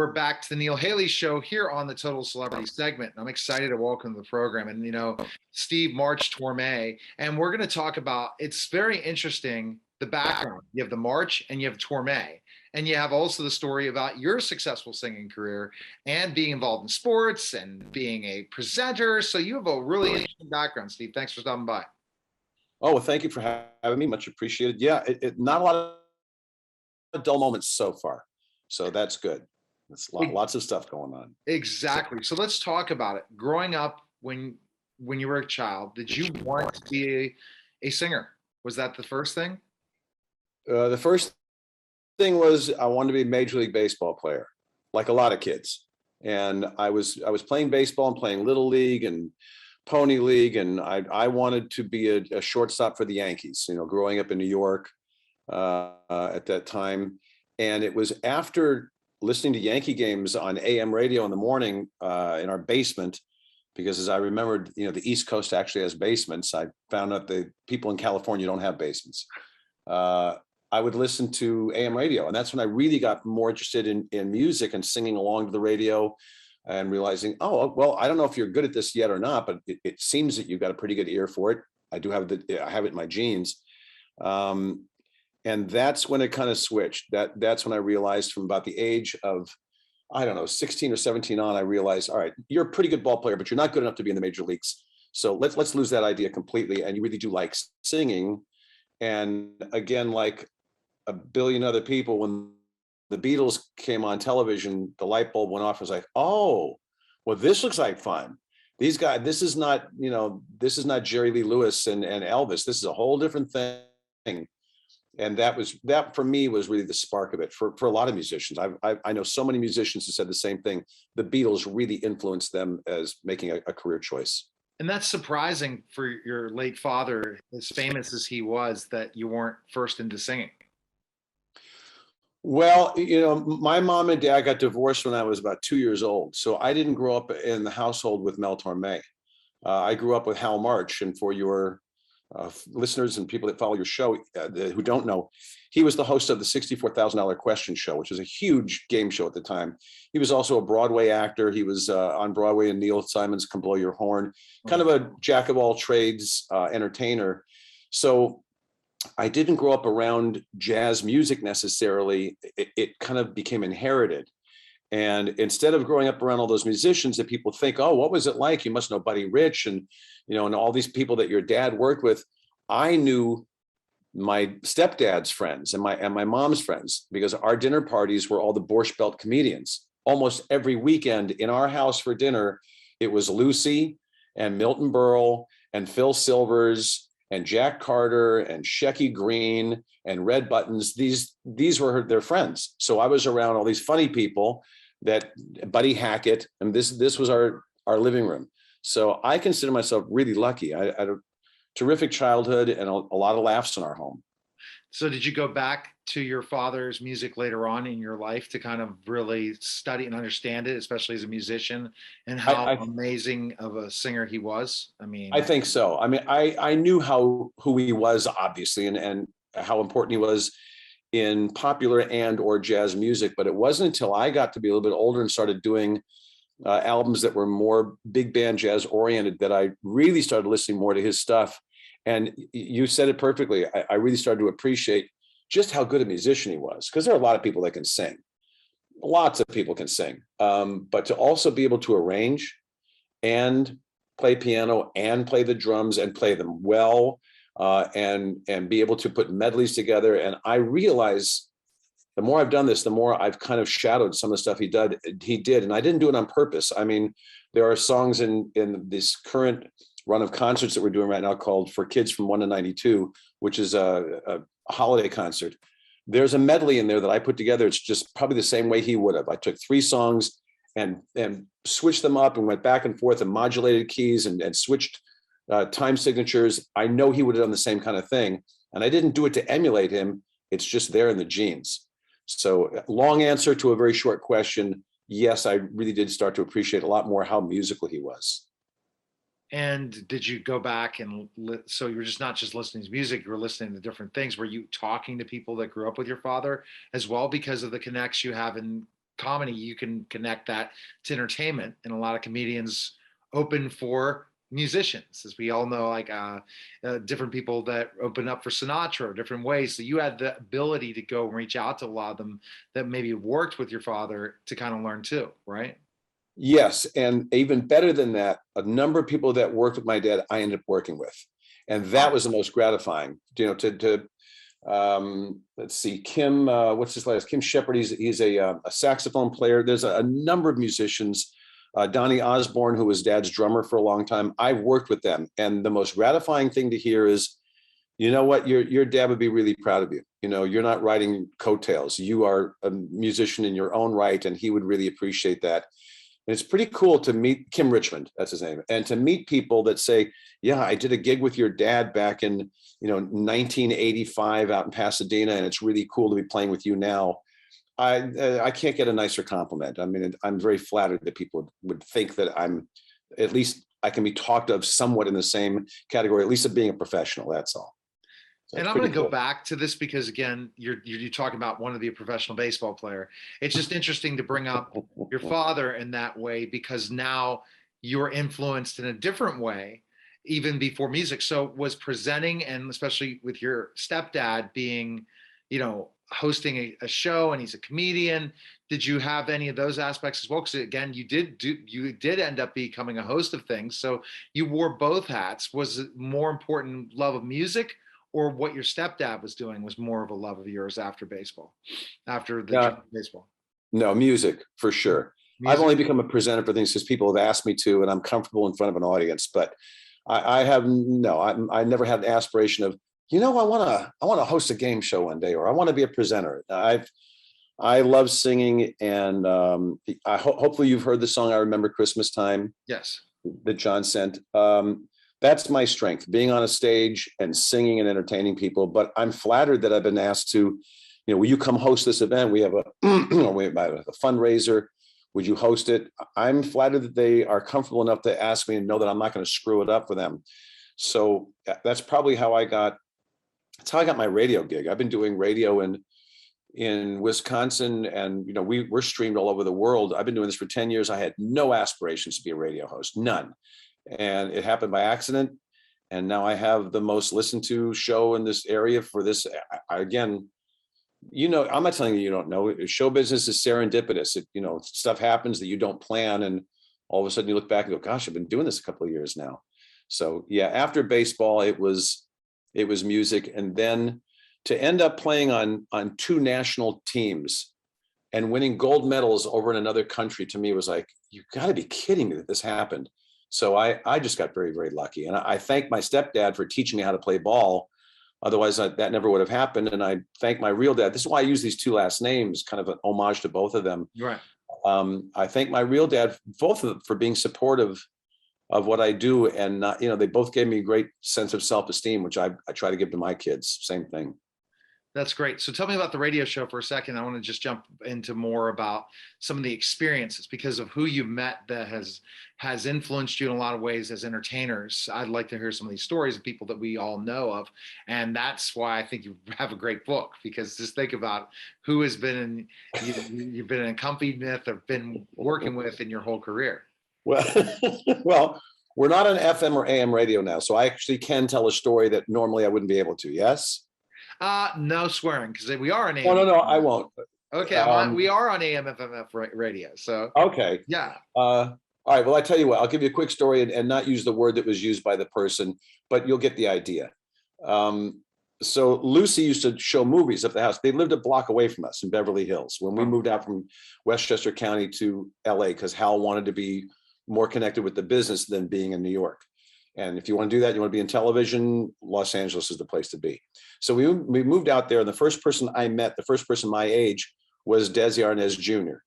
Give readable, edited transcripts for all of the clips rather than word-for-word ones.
We're back to the Neil Haley Show here on the Total Celebrity segment. I'm excited to welcome to the program. And, Steve March Torme. And we're going to talk about it's very interesting the background. You have the March and you have Torme. And you have also the story about your successful singing career and being involved in sports and being a presenter. So you have a really interesting background, Steve. Thanks for stopping by. Oh, well, thank you for having me. Much appreciated. Yeah, not a lot of dull moments so far. So that's good. It's lots of stuff going on. Exactly. So let's talk about it. Growing up, when you were a child, did you want to be a singer? Was that the first thing? The first thing was I wanted to be a Major League Baseball player, like a lot of kids. And I was playing baseball and playing Little League and Pony League, and I wanted to be a shortstop for the Yankees. Growing up in New York at that time, and it was after listening to Yankee games on AM radio in the morning in our basement, because as I remembered, the East Coast actually has basements. I found out the people in California don't have basements. I would listen to AM radio, and that's when I really got more interested in music and singing along to the radio, and realizing, oh, well, I don't know if you're good at this yet or not, but it seems that you've got a pretty good ear for it. I have it in my genes. And that's when it kind of switched. That's when I realized from about the age of, I don't know, 16 or 17 on, I realized, all right, you're a pretty good ball player, but you're not good enough to be in the major leagues. So let's lose that idea completely. And you really do like singing. And again, like a billion other people, when the Beatles came on television, the light bulb went off. I was like, oh, well, this looks like fun. These guys, this is not Jerry Lee Lewis and Elvis. This is a whole different thing. And that for me was really the spark of it for a lot of musicians. I know so many musicians who said the same thing. The Beatles really influenced them as making a career choice. And that's surprising for your late father, as famous as he was, that you weren't first into singing. Well, my mom and dad got divorced when I was about 2 years old. So I didn't grow up in the household with Mel Torme. I grew up with Hal March. And for your listeners and people that follow your show who don't know, he was the host of the $64,000 Question Show, which was a huge game show at the time. He was also a Broadway actor. He was on Broadway in Neil Simon's Come Blow Your Horn, kind of a jack of all trades entertainer. So I didn't grow up around jazz music necessarily. It kind of became inherited. And instead of growing up around all those musicians that people think, oh, what was it like? You must know Buddy Rich and all these people that your dad worked with. I knew my stepdad's friends and my mom's friends, because our dinner parties were all the Borscht Belt comedians. Almost every weekend in our house for dinner, it was Lucy and Milton Berle and Phil Silvers and Jack Carter and Shecky Green and Red Buttons. These were their friends. So I was around all these funny people, that Buddy Hackett, and this was our living room. So I consider myself really lucky. I had a terrific childhood and a lot of laughs in our home. So did you go back to your father's music later on in your life to kind of really study and understand it, especially as a musician, and how amazing of a singer he was? I think so. I knew who he was, obviously, and how important he was in popular and or jazz music. But it wasn't until I got to be a little bit older and started doing albums that were more big band jazz oriented that I really started listening more to his stuff. And you said it perfectly. I really started to appreciate just how good a musician he was, because there are a lot of people that can sing. Lots of people can sing. But to also be able to arrange and play piano and play the drums and play them well, and be able to put medleys together. And I realize the more I've done this, the more I've kind of shadowed some of the stuff he did. And I didn't do it on purpose. There are songs in this current run of concerts that we're doing right now called For Kids from 1 to 92, which is a holiday concert. There's a medley in there that I put together. It's just probably the same way he would have. I took 3 songs and switched them up and went back and forth and modulated keys and switched time signatures. I know he would have done the same kind of thing. And I didn't do it to emulate him. It's just there in the genes. So long answer to a very short question. Yes, I really did start to appreciate a lot more how musical he was. And did you go back and so you were just not just listening to music, you were listening to different things. Were you talking to people that grew up with your father as well because of the connects you have in comedy, you can connect that to entertainment, and a lot of comedians open for musicians, as we all know, like different people that open up for Sinatra, different ways. So you had the ability to go and reach out to a lot of them that maybe worked with your father to kind of learn too, right? Yes, and even better than that, a number of people that worked with my dad, I ended up working with, and that Oh, was the most gratifying. Let's see, Kim, what's his last? Kim Shepard. He's a saxophone player. There's a number of musicians. Donnie Osborne, who was Dad's drummer for a long time. I've worked with them, and the most gratifying thing to hear is, you know what, your dad would be really proud of you. You're not riding coattails. You are a musician in your own right, and he would really appreciate that. And it's pretty cool to meet Kim Richmond, that's his name, and to meet people that say, yeah, I did a gig with your dad back in 1985 out in Pasadena, and it's really cool to be playing with you now. I can't get a nicer compliment. I mean, I'm very flattered that people would think that at least I can be talked of somewhat in the same category, at least of being a professional. That's all. So and it's I'm going pretty to go cool. back to this because again, you're talking about one of the professional baseball player. It's just interesting to bring up your father in that way because now you're influenced in a different way, even before music. So was presenting, and especially with your stepdad being, hosting a show, and he's a comedian. Did you have any of those aspects as well? Because again, you did end up becoming a host of things. So you wore both hats. Was it more important love of music, or what your stepdad was doing was more of a love of yours after baseball, after the Yeah, dream of baseball? no, music for sure. I've Music? only become a presenter for things because people have asked me to, and I'm comfortable in front of an audience. But I have no, I never had an aspiration of, I want to host a game show one day, or I want to be a presenter. I love singing, and hopefully you've heard the song "I Remember Christmas Time" Yes. that John sent. That's my strength, being on a stage and singing and entertaining people. But I'm flattered that I've been asked to, will you come host this event? We have we have a fundraiser. Would you host it? I'm flattered that they are comfortable enough to ask me and know that I'm not going to screw it up for them. So that's probably that's how I got my radio gig. I've been doing radio in Wisconsin, and we're streamed all over the world. I've been doing this for 10 years. I had no aspirations to be a radio host, none. And it happened by accident. And now I have the most listened to show in this area for this. Again, I'm not telling you don't know. Show business is serendipitous. Stuff happens that you don't plan, and all of a sudden you look back and go, "Gosh, I've been doing this a couple of years now." So yeah, after baseball, it was music, and then to end up playing on two national teams and winning gold medals over in another country, to me was like, you got to be kidding me that this happened. So I just got very, very lucky, and I thank my stepdad for teaching me how to play ball. Otherwise, that never would have happened. And I thank my real dad. This is why I use these two last names, kind of an homage to both of them. Right. I thank my real dad, both of them, for being supportive of what I do. And not, they both gave me a great sense of self-esteem, which I try to give to my kids. Same thing. That's great. So tell me about the radio show for a second. I want to just jump into more about some of the experiences because of who you met that has influenced you in a lot of ways as entertainers. I'd like to hear some of these stories of people that we all know of. And that's why I think you have a great book, because just think about who has been you've been accompanied with or been working with in your whole career. Well, well, we're not on FM or AM radio now, so I actually can tell a story that normally I wouldn't be able to. Yes. No swearing, because we are on Oh, AM. no, I won't. Okay, we are on AM FMF radio. So Okay. yeah. All right. Well, I tell you what, I'll give you a quick story and not use the word that was used by the person, but you'll get the idea. So Lucy used to show movies at the house. They lived a block away from us in Beverly Hills when we moved out from Westchester County to LA, because Hal wanted to be more connected with the business than being in New York. And if you want to do that, you want to be in television, Los Angeles is the place to be. So we moved out there, and the first person I met, the first person my age, was Desi Arnaz Jr.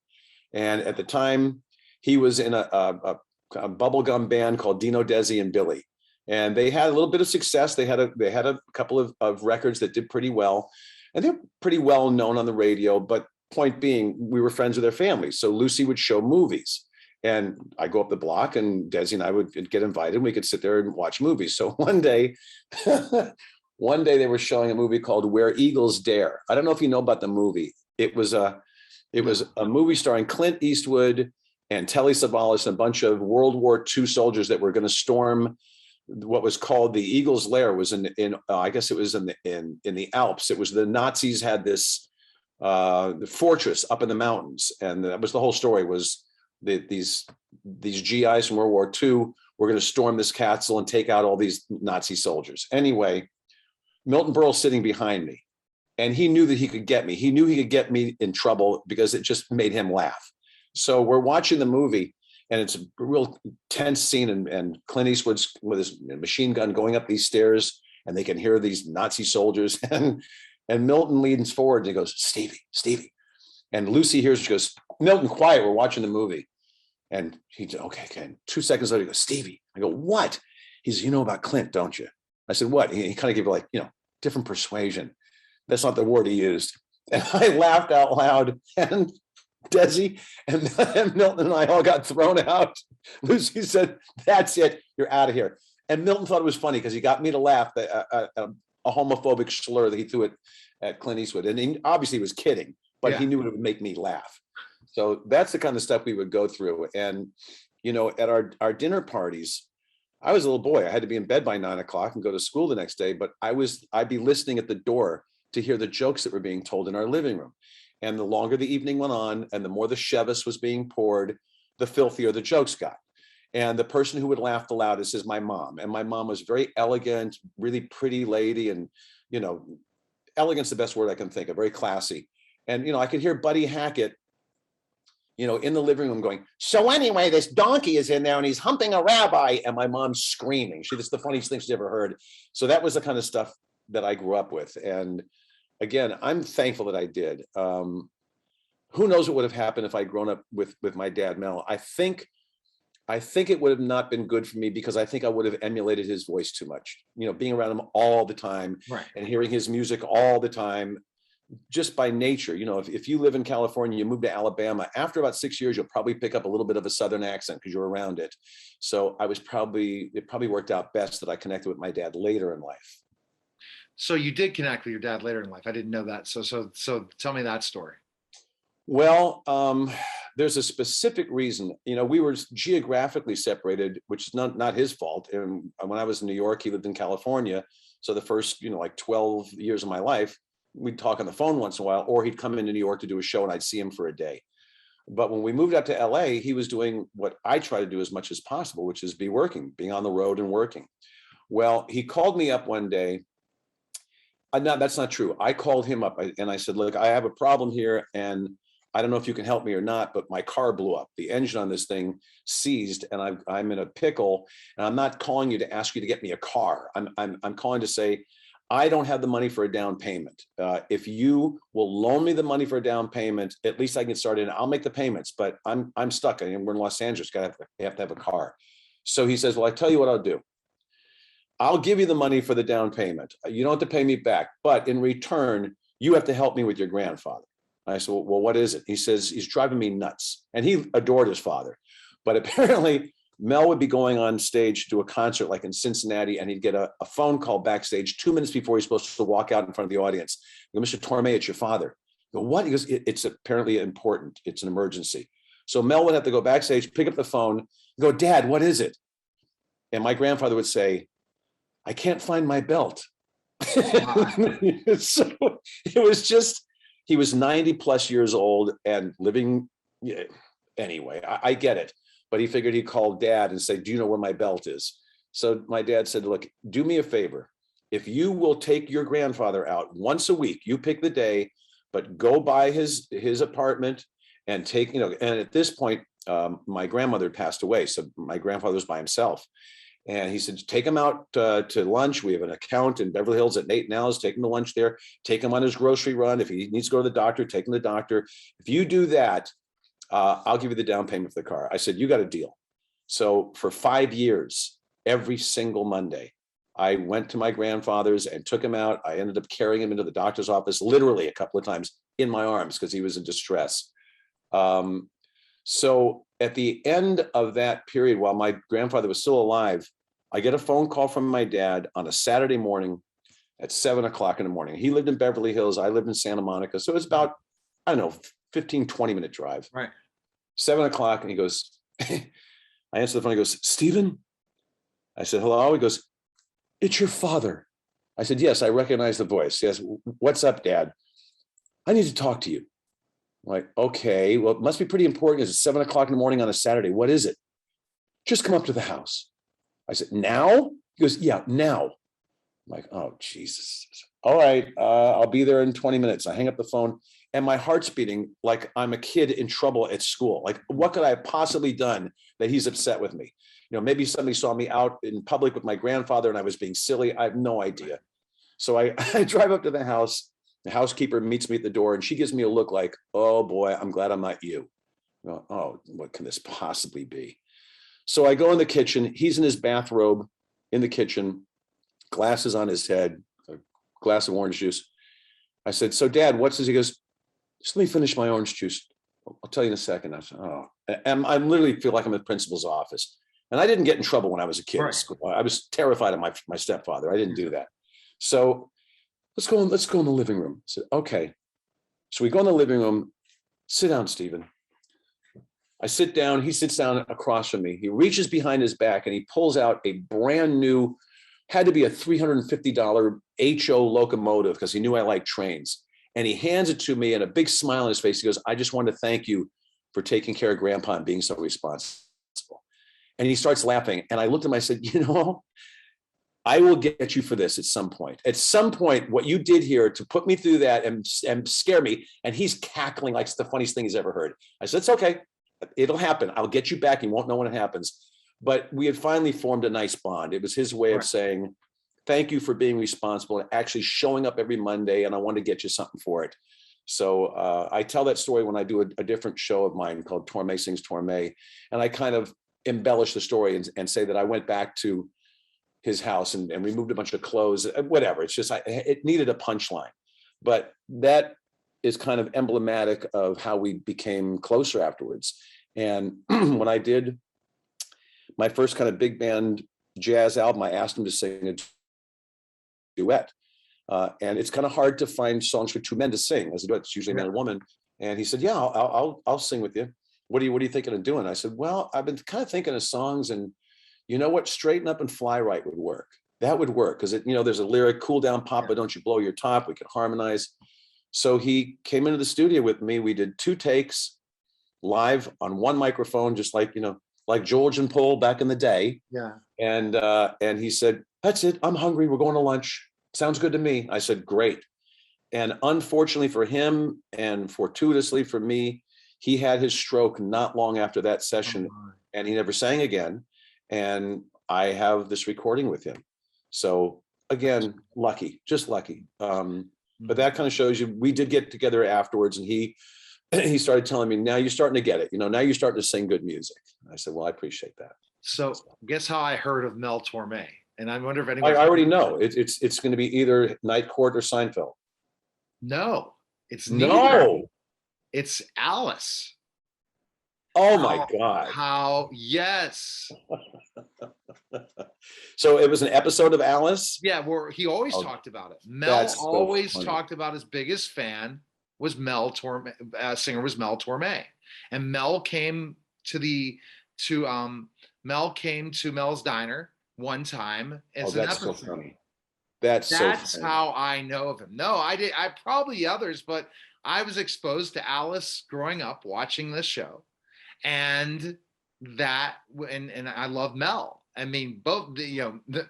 And at the time, he was in a bubblegum band called Dino, Desi, and Billy. And they had a little bit of success. They had a couple of records that did pretty well. And they're pretty well known on the radio. But point being, we were friends with their families. So Lucy would show movies. And I go up the block, and Desi and I would get invited, and we could sit there and watch movies. So one day they were showing a movie called Where Eagles Dare. I don't know if you know about the movie. It was It was a movie starring Clint Eastwood and Telly Savalas and a bunch of World War II soldiers that were going to storm what was called the Eagle's Lair. Was in I guess it was in the Alps. It was the Nazis had this the fortress up in the mountains, and that was the whole story. Was these GIs from World War II were going to storm this castle and take out all these Nazi soldiers. Anyway, Milton Berle's sitting behind me, and he knew that he could get me. He knew he could get me in trouble because it just made him laugh. So we're watching the movie, and it's a real tense scene, and Clint Eastwood's with his machine gun going up these stairs, and they can hear these Nazi soldiers, and Milton leans forward and he goes, Stevie. And Lucy hears, she goes, Milton, quiet, we're watching the movie. And he said, okay. 2 seconds later, he goes, Stevie. I go, what? He says, you know about Clint, don't you? I said, what? He kind of gave like, different persuasion. That's not the word he used. And I laughed out loud, and Desi and Milton and I all got thrown out. Lucy said, that's it, you're out of here. And Milton thought it was funny because he got me to laugh at a homophobic slur that he threw at Clint Eastwood. And he obviously was kidding, but he knew it would make me laugh. So that's the kind of stuff we would go through. And, at our dinner parties, I was a little boy. I had to be in bed by 9 o'clock and go to school the next day, but I'd be listening at the door to hear the jokes that were being told in our living room. And the longer the evening went on and the more the Chivas was being poured, the filthier the jokes got. And the person who would laugh the loudest is my mom. And my mom was very elegant, really pretty lady. And, elegant's the best word I can think of, very classy. And, I could hear Buddy Hackett, in the living room going, so anyway, this donkey is in there and he's humping a rabbi. And my mom's screaming. That's the funniest thing she's ever heard. So that was the kind of stuff that I grew up with. And again, I'm thankful that I did. Who knows what would have happened if I'd grown up with my dad, Mel. I think it would have not been good for me because I think I would have emulated his voice too much, being around him all the time, right, and hearing his music all the time, just by nature. If you live in California, you move to Alabama, after about 6 years, you'll probably pick up a little bit of a Southern accent because you're around it. So it probably worked out best that I connected with my dad later in life. So you did connect with your dad later in life. I didn't know that. So tell me that story. Well, there's a specific reason. We were geographically separated, which is not his fault. And when I was in New York, he lived in California. So the first, like 12 years of my life, we'd talk on the phone once in a while, or he'd come into New York to do a show and I'd see him for a day. But when we moved out to LA, he was doing what I try to do as much as possible, which is being on the road and working. Well, he called me up one day. No, that's not true. I called him up and I said, look, I have a problem here and I don't know if you can help me or not, but my car blew up. The engine on this thing seized and I'm in a pickle, and I'm not calling you to ask you to get me a car. I'm calling to say, I don't have the money for a down payment. If you will loan me the money for a down payment, at least I can get started and I'll make the payments, but I'm stuck. We're in Los Angeles, you have to have a car. So he says, well, I tell you what I'll do. I'll give you the money for the down payment. You don't have to pay me back, but in return, you have to help me with your grandfather. I said, well, what is it? He says, he's driving me nuts. And he adored his father. But apparently, Mel would be going on stage to do a concert like in Cincinnati, and he'd get a phone call backstage 2 minutes before he's supposed to walk out in front of the audience. I go, Mr. Torme, it's your father. I go, what? He goes, it's apparently important. It's an emergency. So Mel would have to go backstage, pick up the phone, go, Dad, what is it? And my grandfather would say, I can't find my belt. So it was just, he was 90 plus years old and living. Anyway, I get it. But he figured he'd call Dad and say, do you know where my belt is? So my dad said, look, do me a favor. If you will take your grandfather out once a week, you pick the day, but go by his apartment and take, and at this point, my grandmother had passed away. So my grandfather was by himself. And he said, take him out to lunch. We have an account in Beverly Hills at Nate and Al's. Take him to lunch there. Take him on his grocery run. If he needs to go to the doctor, take him to the doctor. If you do that, I'll give you the down payment for the car. I said, you got a deal. So for 5 years, every single Monday, I went to my grandfather's and took him out. I ended up carrying him into the doctor's office, literally a couple of times in my arms because he was in distress. So at the end of that period, while my grandfather was still alive, I get a phone call from my dad on a Saturday morning at 7 o'clock in the morning. He lived in Beverly Hills. I lived in Santa Monica. So it's about, I don't know, 15, 20-minute drive. Right. 7:00, and he goes, I answer the phone. He goes, Stephen? I said, hello. He goes, it's your father. I said, yes, I recognize the voice. Yes. What's up, Dad? I need to talk to you. I'm like, okay, well, it must be pretty important. It's 7:00 in the morning on a Saturday. What is it? Just come up to the house. I said, now? He goes, yeah, now. I'm like, oh, Jesus. All right, I'll be there in 20 minutes. I hang up the phone and my heart's beating like I'm a kid in trouble at school. Like, what could I have possibly done that he's upset with me? You know, maybe somebody saw me out in public with my grandfather and I was being silly. I have no idea. So I drive up to the house. The housekeeper meets me at the door and she gives me a look like, oh boy, I'm glad I'm not you. Oh, what can this possibly be? So I go in the kitchen. He's in his bathrobe in the kitchen, glasses on his head, a glass of orange juice. I said, so Dad, what's this? He goes, just let me finish my orange juice. I'll tell you in a second. I said, oh, and I literally feel like I'm in the principal's office. And I didn't get in trouble when I was a kid. Right. I was terrified of my stepfather. I didn't do that. So let's go in the living room. I said, okay. So we go in the living room. Sit down, Stephen. I sit down. He sits down across from me. He reaches behind his back and he pulls out a brand new, had to be a $350 HO locomotive because he knew I liked trains. And he hands it to me and a big smile on his face. He goes, I just wanted to thank you for taking care of Grandpa and being so responsible. And he starts laughing. And I looked at him, I said, you know, I will get you for this at some point. At some point, what you did here to put me through that and scare me, and he's cackling like it's the funniest thing he's ever heard. I said, it's okay. It'll happen. I'll get you back. You won't know when it happens. But we had finally formed a nice bond. It was his way of saying, thank you for being responsible and actually showing up every Monday. And I want to get you something for it. So I tell that story when I do a different show of mine called Torme Sings Torme. And I kind of embellish the story and say that I went back to his house and removed a bunch of clothes, whatever. It's just, it needed a punchline. But that is kind of emblematic of how we became closer afterwards. And when I did my first kind of big band jazz album, I asked him to sing a duet. And it's kind of hard to find songs for two men to sing as a duet. It's usually a man and woman. And he said, yeah, I'll sing with you. What are you thinking of doing? I said, well, I've been kind of thinking of songs, and you know what? Straighten Up and Fly Right would work. That would work because there's a lyric, cool down, Papa, don't you blow your top. We could harmonize. So he came into the studio with me. We did 2 takes live on one microphone, just like, like George and Paul back in the day. Yeah. And he said, that's it. I'm hungry. We're going to lunch. Sounds good to me. I said, great. And unfortunately for him and fortuitously for me, he had his stroke not long after that session, and he never sang again. And I have this recording with him. So again, lucky, just lucky. But that kind of shows you, we did get together afterwards, and he started telling me, now you're starting to get it. Now you're starting to sing good music. I said, well, I appreciate that. So guess how I heard of Mel Torme? And I wonder if anyone. I already know it's going to be either Night Court or Seinfeld. No, it's neither. No. It's Alice. Oh my God. How, yes. So it was an episode of Alice? Yeah, where he always talked about it. Mel always talked about his biggest fan was Mel Torme, singer was Mel Torme. And Mel came to Mel's Diner one time as an episode. So funny. That's how I know of him. No, I probably others, but I was exposed to Alice growing up watching this show, and I love Mel. I mean, both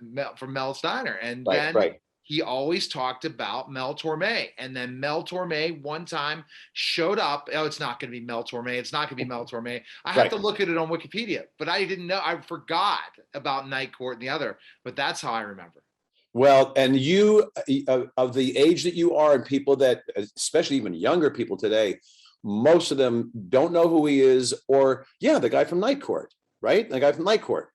Mel from Mel's Diner, and then he always talked about Mel Torme, and then Mel Torme one time showed up. Oh, it's not going to be Mel Torme. It's not going to be Mel Torme. I have to look at it on Wikipedia, but I didn't know. I forgot about Night Court and the other, but that's how I remember. Well, and you, of the age that you are, and people that, especially even younger people today, most of them don't know who he is, or the guy from Night Court, right? The guy from Night Court.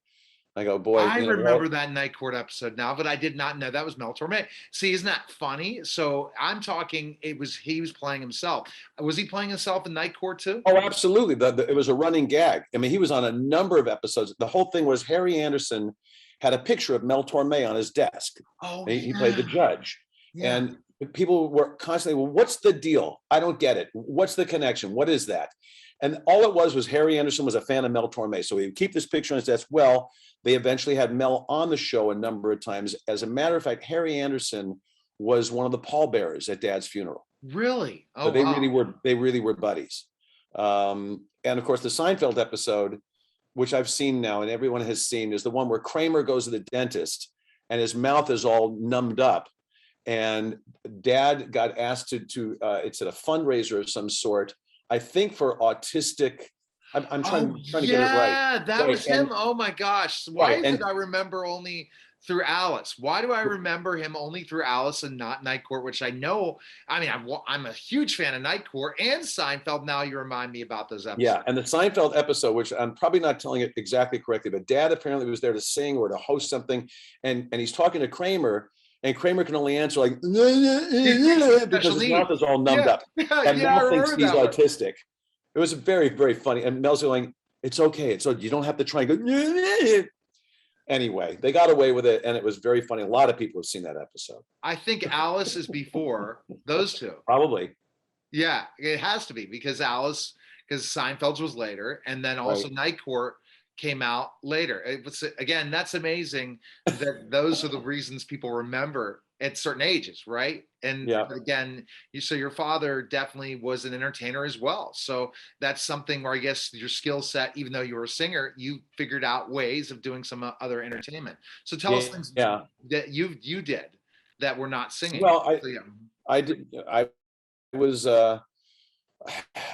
I go, boy. I remember that Night Court episode now, but I did not know that was Mel Torme. See, isn't that funny? So I'm talking, he was playing himself. Was he playing himself in Night Court too? Oh, absolutely. It was a running gag. I mean, he was on a number of episodes. The whole thing was Harry Anderson had a picture of Mel Torme on his desk. Oh, he played the judge. Yeah. And people were constantly, well, what's the deal? I don't get it. What's the connection? What is that? And all it was Harry Anderson was a fan of Mel Torme. So he would keep this picture on his desk. Well, they eventually had Mel on the show a number of times. As a matter of fact, Harry Anderson was one of the pallbearers at Dad's funeral. Really? So Oh, wow. they really were buddies. And of course, the Seinfeld episode, which I've seen now and everyone has seen, is the one where Kramer goes to the dentist and his mouth is all numbed up. And Dad got asked to it's at a fundraiser of some sort, I think for autistic. I'm Oh, trying to get it right. yeah, that Right. was him. Oh my gosh. Why Right. is And it I remember only through Alice? Why do I remember him only through Alice and not Night Court, which I know, I mean, I'm a huge fan of Night Court and Seinfeld. Now you remind me about those yeah, episodes. and the Seinfeld episode, which I'm probably not telling it exactly correctly, but Dad apparently was there to sing or to host something, and he's talking to Kramer, and Kramer can only answer like because Special his mouth needs. is all numbed Yeah, up, yeah, and yeah, I Mel thinks remember he's that one. autistic. It was very, very funny, and Mel's going, "It's okay, it's okay. You don't have to try and go." Anyway, they got away with it, and it was very funny. A lot of people have seen that episode. I think Alice is before those two. Probably Yeah, it has to be because Seinfeld's was later, and then also right. Night Court came out later. It was again, that's amazing that those are the reasons people remember at certain ages, right? And Yeah, again, so your father definitely was an entertainer as well. So that's something where I guess your skill set, even though you were a singer, you figured out ways of doing some other entertainment. So tell us yeah, things yeah. that you did that were not singing. Well, So, yeah. I did. I was. I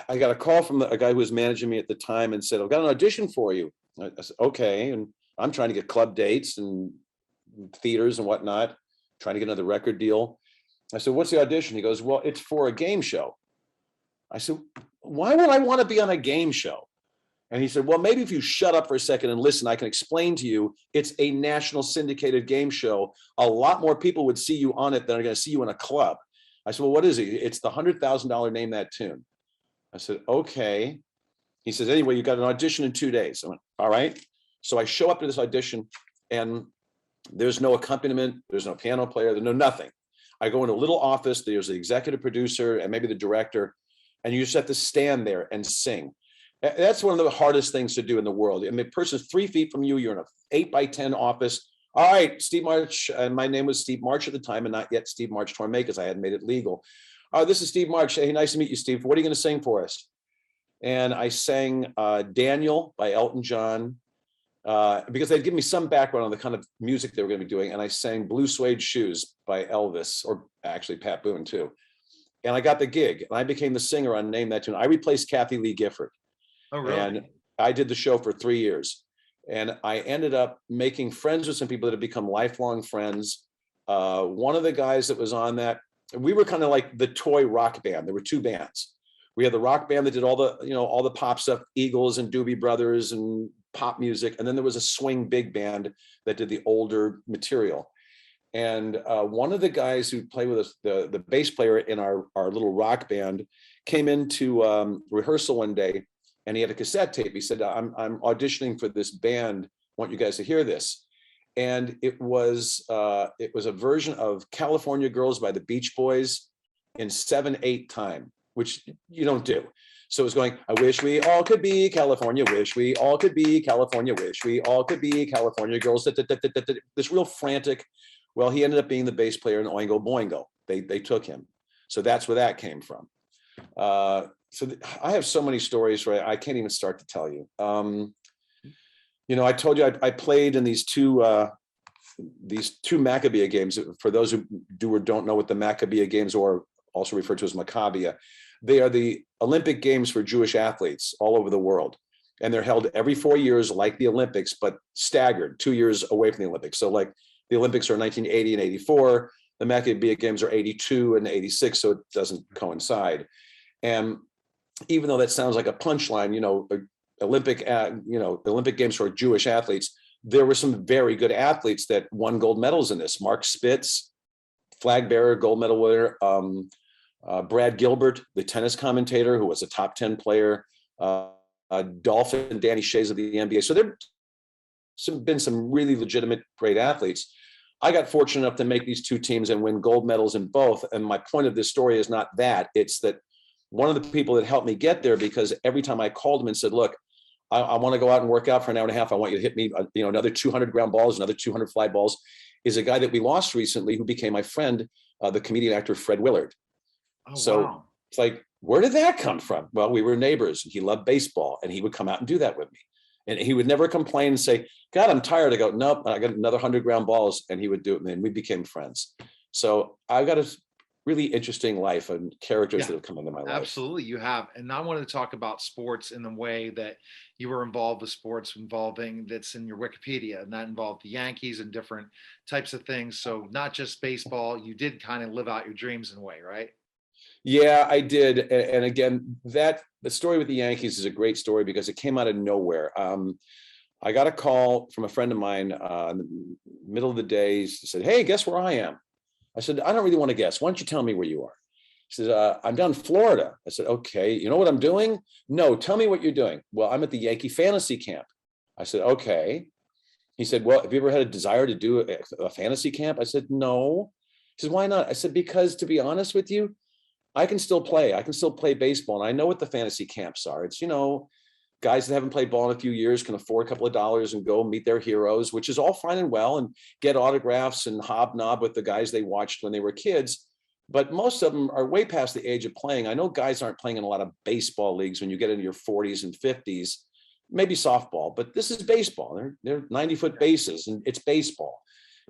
got a call from a guy who was managing me at the time and said, "I've got an audition for you." I said, "Okay," and I'm trying to get club dates and theaters and whatnot, trying to get another record deal. I said, "What's the audition?" He goes, "Well, it's for a game show." I said, "Why would I want to be on a game show?" And he said, "Well, maybe if you shut up for a second and listen, I can explain to you. It's a national syndicated game show. A lot more people would see you on it than are going to see you in a club." I said, "Well, what is it?" "It's the $100,000 Name That Tune." I said, "Okay." He says, "Anyway, you got an audition in 2 days." I went, "All right." So I show up to this audition and there's no accompaniment, there's no piano player, there's no nothing. I go in a little office, there's the executive producer and maybe the director, and you just have to stand there and sing. That's one of the hardest things to do in the world. I mean, a person's 3 feet from you, you're in an 8x10 office. "All right, Steve March," and my name was Steve March at the time and not yet Steve March Torme because I hadn't made it legal. "This is Steve March. Hey, nice to meet you, Steve. What are you going to sing for us?" And I sang Daniel by Elton John because they'd give me some background on the kind of music they were going to be doing. And I sang Blue Suede Shoes by Elvis, or actually Pat Boone too. And I got the gig and I became the singer on Name That Tune. I replaced Kathy Lee Gifford Oh, really? and I did the show for 3 years. And I ended up making friends with some people that have become lifelong friends. One of the guys that was on that, we were kind of like the toy rock band. There were two bands. We had the rock band that did all the, all the pop stuff, Eagles and Doobie Brothers and pop music. And then there was a swing big band that did the older material. And one of the guys who played with us, the bass player in our little rock band, came into rehearsal one day and he had a cassette tape. He said, I'm auditioning for this band. I want you guys to hear this." And it was a version of California Girls by the Beach Boys in 7/8 time, which you don't do. So it was going, "I wish we all could be California, wish we all could be California, wish we all could be California girls." This real frantic. Well, he ended up being the bass player in Oingo Boingo. They took him. So that's where that came from. I have so many stories where I can't even start to tell you. I told you I played in these two Maccabea games. For those who do or don't know what the Maccabea games are, also referred to as Maccabea, they are the Olympic Games for Jewish athletes all over the world. And they're held every 4 years like the Olympics, but staggered 2 years away from the Olympics. So like the Olympics are 1980 and 84, the Maccabea Games are 82 and 86, so it doesn't coincide. And even though that sounds like a punchline, Olympic Games for Jewish athletes, there were some very good athletes that won gold medals in this. Mark Spitz, flag bearer, gold medal winner. Brad Gilbert, the tennis commentator, who was a top 10 player. Dolphin and Danny Shays of the NBA. So there've been some really legitimate great athletes. I got fortunate enough to make these two teams and win gold medals in both. And my point of this story is not that. It's that one of the people that helped me get there, because every time I called him and said, look, I want to go out and work out for an hour and a half. I want you to hit me, another 200 ground balls, another 200 fly balls, is a guy that we lost recently who became my friend, the comedian actor Fred Willard. Oh, So wow. it's like, where did that come from? Well, we were neighbors and he loved baseball and he would come out and do that with me. And he would never complain and say, God, I'm tired. I go, nope, I got another 100 ground balls. And he would do it. And we became friends. So I got a really interesting life and characters that have come into my life. Absolutely, you have. And I wanted to talk about sports in the way that you were involved with sports involving that's in your Wikipedia, and that involved the Yankees and different types of things. So not just baseball, you did kind of live out your dreams in a way, right? Yeah, I did. And again, the story with the Yankees is a great story because it came out of nowhere. I got a call from a friend of mine in the middle of the day. He said, hey, guess where I am? I said, I don't really want to guess. Why don't you tell me where you are? He said, I'm down in Florida. I said, okay, you know what I'm doing? No, tell me what you're doing. Well, I'm at the Yankee fantasy camp. I said, okay. He said, well, have you ever had a desire to do a fantasy camp? I said, no. He said, why not? I said, because to be honest with you, I can still play. I can still play baseball. And I know what the fantasy camps are. It's, guys that haven't played ball in a few years can afford a couple of dollars and go meet their heroes, which is all fine and well, and get autographs and hobnob with the guys they watched when they were kids. But most of them are way past the age of playing. I know guys aren't playing in a lot of baseball leagues when you get into your 40s and 50s, maybe softball, but this is baseball. They're 90-foot bases and it's baseball.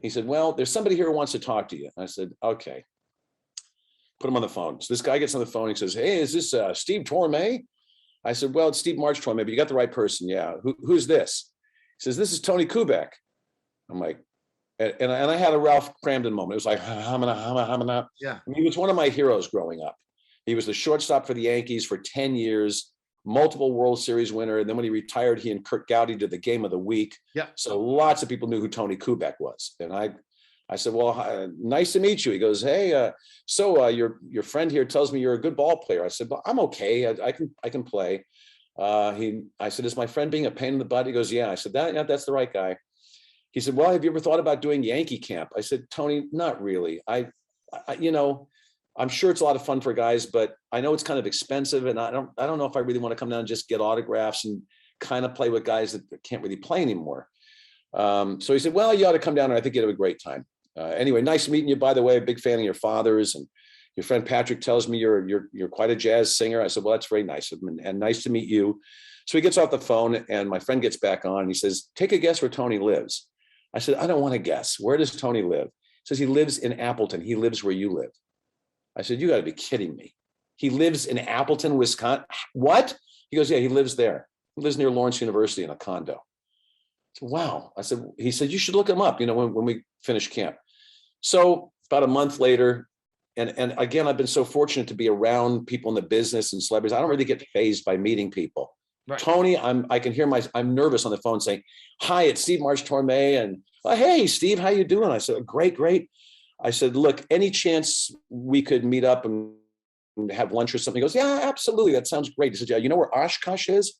He said, well, there's somebody here who wants to talk to you. I said, okay. Put him on the phone. So this guy gets on the phone. He says, hey, is this Steve Torme? I said, well, it's Steve March Torme, but you got the right person. Yeah. Who's this? He says, this is Tony Kubek. I'm like, and I had a Ralph Cramden moment. It was like, hamana. Yeah. I mean, he was one of my heroes growing up. He was the shortstop for the Yankees for 10 years, multiple World Series winner. And then when he retired, he and Kurt Gowdy did the game of the week. Yeah. So lots of people knew who Tony Kubek was. And I said, well, nice to meet you. He goes, hey, so your friend here tells me you're a good ball player. I said, well, I'm okay. I can play. I said, is my friend being a pain in the butt? He goes, yeah. I said, that's the right guy. He said, well, have you ever thought about doing Yankee camp? I said, Tony, not really. I'm sure it's a lot of fun for guys, but I know it's kind of expensive. And I don't know if I really want to come down and just get autographs and kind of play with guys that can't really play anymore. So he said, well, you ought to come down and I think you'd have a great time. Anyway, nice meeting you, by the way. A big fan of your father's, and your friend Patrick tells me you're quite a jazz singer. I said, well, that's very nice of him, and nice to meet you. So he gets off the phone and my friend gets back on and he says, take a guess where Tony lives. I said, I don't want to guess. Where does Tony live? He says, he lives in Appleton. He lives where you live. I said, you got to be kidding me. He lives in Appleton, Wisconsin. What? He goes, yeah, he lives there. He lives near Lawrence University in a condo. I said, wow. He said, you should look him up, when we finish camp. So about a month later, and again, I've been so fortunate to be around people in the business and celebrities. I don't really get fazed by meeting people. Right. Tony, I can hear I'm nervous on the phone saying, hi, it's Steve March Torme. And hey, Steve, how you doing? I said, great. I said, look, any chance we could meet up and have lunch or something? He goes, yeah, absolutely. That sounds great. He said, yeah, you know where Oshkosh is?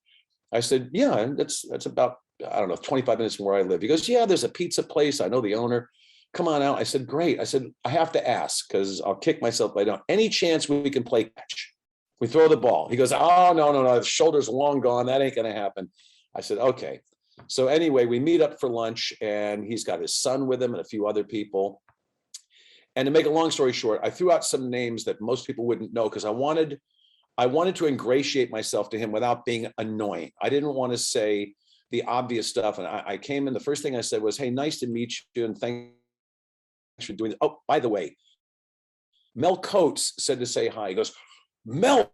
I said, yeah, that's about, I don't know, 25 minutes from where I live. He goes, yeah, there's a pizza place. I know the owner. Come on out. I said, great. I said, I have to ask because I'll kick myself if I don't. Any chance we can play catch? We throw the ball. He goes, oh, no. The shoulder's long gone. That ain't going to happen. I said, okay. So anyway, we meet up for lunch and he's got his son with him and a few other people. And to make a long story short, I threw out some names that most people wouldn't know because I wanted to ingratiate myself to him without being annoying. I didn't want to say the obvious stuff. And I came in, the first thing I said was, hey, nice to meet you and thanks for doing this. Oh, by the way, Mel Coates said to say hi. He goes, Mel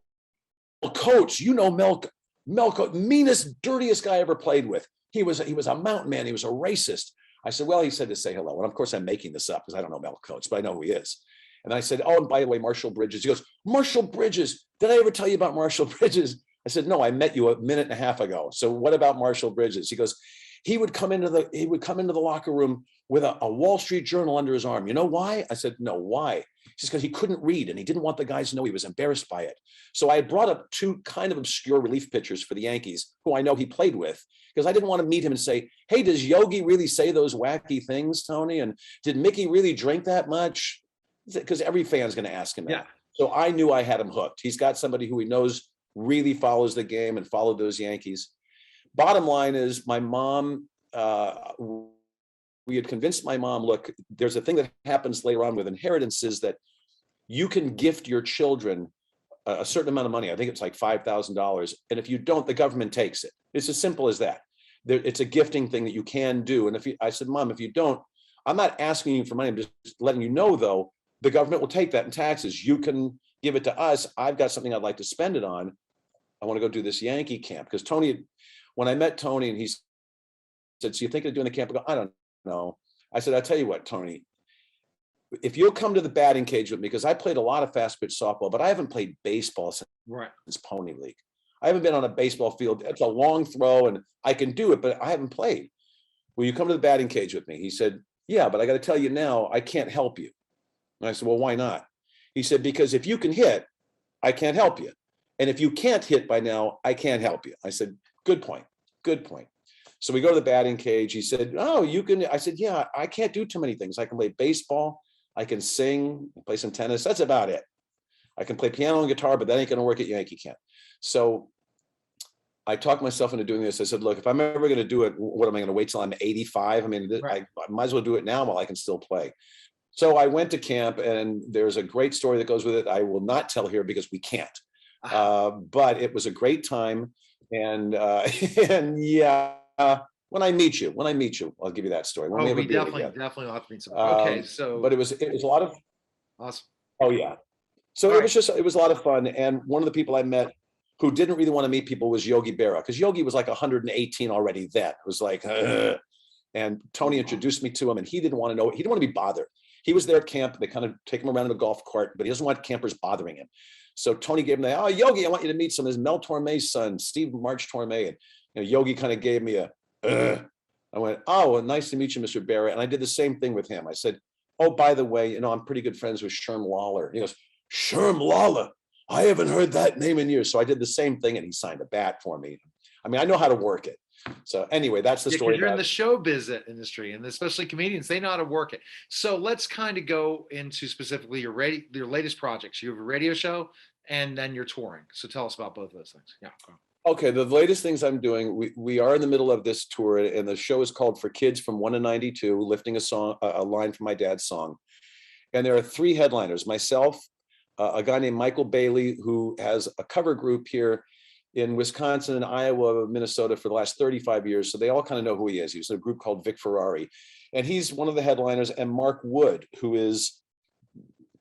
Coates, Mel Coates, meanest, dirtiest guy I ever played with. He was a mountain man. He was a racist. I said, well, he said to say hello. And of course, I'm making this up because I don't know Mel Coates, but I know who he is. And I said, oh, and by the way, Marshall Bridges. He goes, Marshall Bridges. Did I ever tell you about Marshall Bridges? I said, no, I met you a minute and a half ago. So what about Marshall Bridges? He goes, he would come into the locker room with a Wall Street Journal under his arm. You know why? I said, no, why? Just because he couldn't read and he didn't want the guys to know he was embarrassed by it. So I had brought up two kind of obscure relief pitchers for the Yankees, who I know he played with, because I didn't want to meet him and say, hey, does Yogi really say those wacky things, Tony? And did Mickey really drink that much? Because every fan's going to ask him that. Yeah. So I knew I had him hooked. He's got somebody who he knows really follows the game and followed those Yankees. Bottom line is, my mom, we had convinced my mom, look, there's a thing that happens later on with inheritances that you can gift your children a certain amount of money. I think it's like $5,000. And if you don't, the government takes it. It's as simple as that. It's a gifting thing that you can do. And I said, Mom, if you don't, I'm not asking you for money. I'm just letting you know, though, the government will take that in taxes. You can give it to us. I've got something I'd like to spend it on. I want to go do this Yankee camp. Because Tony, when I met Tony and he said, so you think of doing the camp? I go, I don't know. I said, I'll tell you what, Tony, if you'll come to the batting cage with me, because I played a lot of fast pitch softball, but I haven't played baseball since Pony League. I haven't been on a baseball field. It's a long throw and I can do it, but I haven't played. Will you come to the batting cage with me? He said, yeah, but I got to tell you now, I can't help you. And I said, well, why not? He said, because if you can hit, I can't help you. And if you can't hit by now, I can't help you. I said, good point. Good point. So we go to the batting cage. He said, oh, you can. I said, yeah, I can't do too many things. I can play baseball. I can sing, play some tennis. That's about it. I can play piano and guitar, but that ain't going to work at Yankee camp. So I talked myself into doing this. I said, look, if I'm ever going to do it, what am I going to wait till I'm 85? I mean, I might as well do it now while I can still play. So I went to camp, and there's a great story that goes with it. I will not tell here because we can't. But it was a great time. And and yeah, when I meet you, I'll give you that story. When we definitely will have to meet some. Okay, so but it was a lot of awesome. Oh yeah. So it was a lot of fun. And one of the people I met who didn't really want to meet people was Yogi Berra, because Yogi was like 118 already then. It was like, and Tony introduced me to him, and he didn't want to know. He didn't want to be bothered. He was there at camp. They kind of take him around in a golf cart, but he doesn't want campers bothering him. So Tony gave him the, oh, Yogi, I want you to meet some of his Mel Torme's son, Steve March Torme. And Yogi kind of gave me a, I went, oh, well, nice to meet you, Mr. Berra. And I did the same thing with him. I said, oh, by the way, I'm pretty good friends with Sherm Lawler. He goes, Sherm Lawler? I haven't heard that name in years. So I did the same thing, and he signed a bat for me. I mean, I know how to work it. So anyway, that's the story. You're in the showbiz industry, and especially comedians, they know how to work it. So let's kind of go into specifically your latest projects. You have a radio show, and then you're touring. So tell us about both of those things. Yeah. Okay, the latest things I'm doing, we are in the middle of this tour, and the show is called For Kids from 1 to 92, lifting a line from my dad's song. And there are 3 headliners, myself, a guy named Michael Bailey, who has a cover group here in Wisconsin and Iowa, Minnesota for the last 35 years. So they all kind of know who he is. He was in a group called Vic Ferrari, and he's one of the headliners. And Mark Wood, who is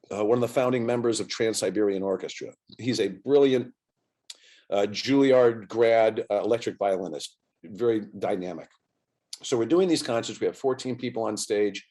one of the founding members of Trans-Siberian Orchestra. He's a brilliant Juilliard grad electric violinist, very dynamic. So we're doing these concerts. We have 14 people on stage.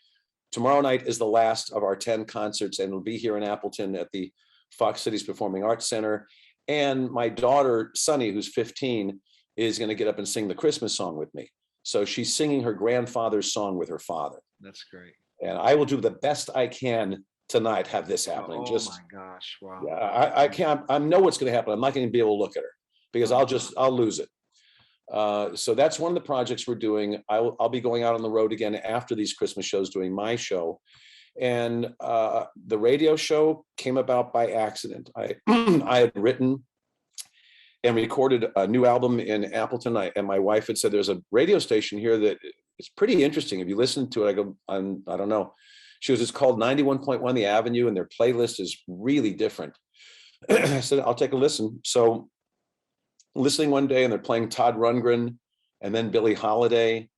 Tomorrow night is the last of our 10 concerts, and it'll be here in Appleton at the Fox Cities Performing Arts Center. And my daughter, Sunny, who's 15, is going to get up and sing the Christmas song with me. So she's singing her grandfather's song with her father. That's great. And I will do the best I can tonight, have this happening. Oh my gosh. Wow. Yeah, I can't, I know what's going to happen. I'm not going to be able to look at her because I'll lose it. So that's one of the projects we're doing. I'll be going out on the road again after these Christmas shows, doing my show. And the radio show came about by accident. I had written and recorded a new album in Appleton. And my wife had said, there's a radio station here that it's pretty interesting. If you listen to it, I go, I don't know. She goes, it's called 91.1 The Avenue, and their playlist is really different. I said, I'll take a listen. So listening one day, and they're playing Todd Rundgren, and then Billie Holiday,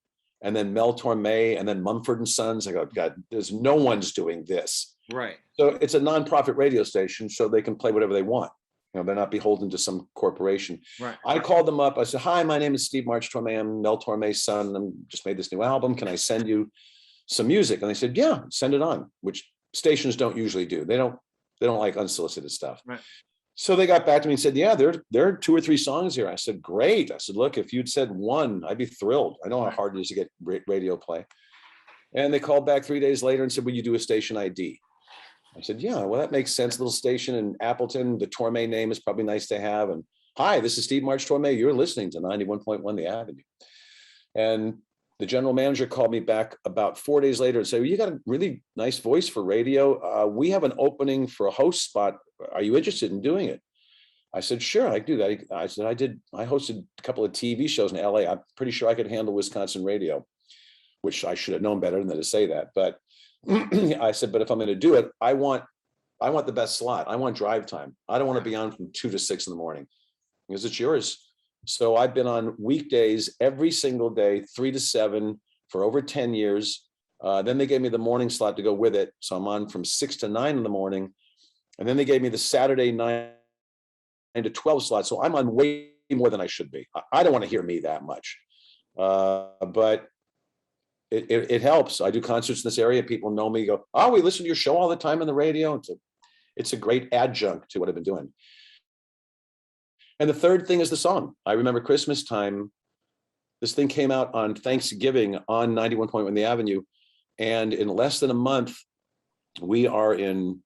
and then Mel Torme, and then Mumford and Sons. I go, God, there's no one's doing this. Right. So it's a nonprofit radio station, so they can play whatever they want. They're not beholden to some corporation. Right. I called them up. I said, hi, my name is Steve March Torme. I'm Mel Torme's son. I just made this new album. Can I send you some music? And they said, yeah, send it on, which stations don't usually do. They don't like unsolicited stuff. Right. So they got back to me and said, yeah, there are 2 or 3 songs here. I said, great. I said, look, if you'd said one, I'd be thrilled. I know how hard it is to get radio play. And they called back 3 days later and said, will you do a station ID? I said, yeah, well, that makes sense. Little station in Appleton. The Torme name is probably nice to have. And hi, this is Steve March Torme. You're listening to 91.1 The Avenue. And the general manager called me back about 4 days later and said, well, you got a really nice voice for radio. We have an opening for a host spot. Are you interested in doing it? I said, sure, I do that. I said, I hosted a couple of TV shows in LA. I'm pretty sure I could handle Wisconsin radio, which I should have known better than to say that. But I said, but if I'm going to do it, I want the best slot. I want drive time. I don't want to be on from 2 to 6 in the morning because it's yours. So I've been on weekdays every single day, 3 to 7 for over 10 years. Then they gave me the morning slot to go with it. So I'm on from 6 to 9 in the morning. And then they gave me the Saturday 9 to 12 slot. So I'm on way more than I should be. I don't want to hear me that much. But it helps. I do concerts in this area. People know me, go, oh, we listen to your show all the time on the radio. It's a great adjunct to what I've been doing. And the third thing is the song. I remember Christmas time. This thing came out on Thanksgiving on 91.1 The Avenue. And in less than a month, we are in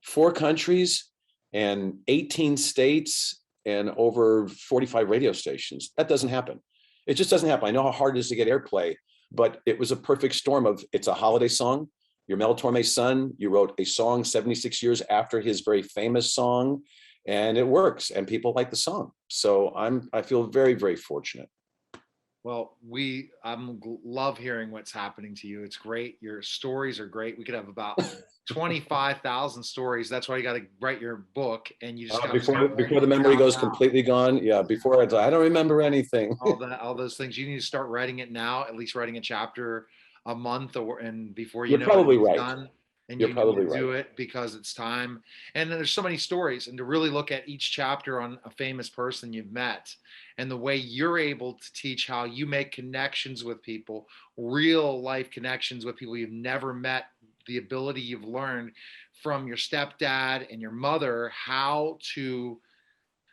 4 countries and 18 states and over 45 radio stations. That doesn't happen. It just doesn't happen. I know how hard it is to get airplay, but it was a perfect storm of, it's a holiday song. You're Mel Torme's son. You wrote a song 76 years after his very famous song, and it works, and people like the song. So I feel very, very fortunate. Well, love hearing what's happening to you. It's great. Your stories are great. We could have about 25,000 stories. That's why you got to write your book, and you just before the memory goes completely gone. Yeah, before I don't remember anything. all those things. You need to start writing it now. At least writing a chapter a month, and before you You're know probably it's right. done. And You're you probably need to do right. it because it's time. And then there's so many stories, and to really look at each chapter on a famous person you've met, and the way you're able to teach how you make connections with people, real life connections with people you've never met, the ability you've learned from your stepdad and your mother, how to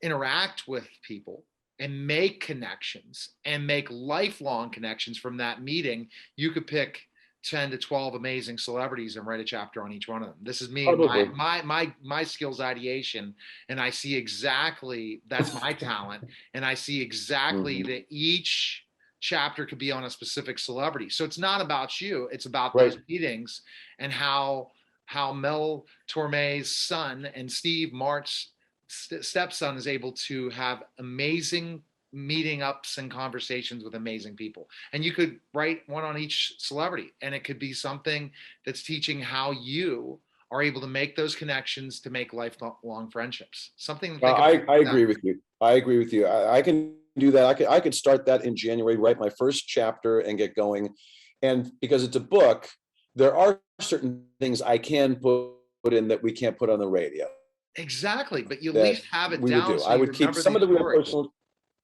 interact with people and make connections and make lifelong connections from that meeting. You could pick 10 to 12 amazing celebrities and write a chapter on each one of them. This is me, my skills ideation, and I see exactly, that's my talent, and I see exactly that each chapter could be on a specific celebrity. So it's not about you, it's about those meetings and how Mel Torme's son and Steve March's stepson is able to have amazing meeting ups and conversations with amazing people. And you could write one on each celebrity, and it could be something that's teaching how you are able to make those connections to make lifelong friendships. Something to think about. I agree with you. I agree with you. I can do that. I could start that in January, write my first chapter and get going. And because it's a book, there are certain things I can put in that we can't put on the radio. Exactly, but you at least have it down. So I would keep some of the real personal.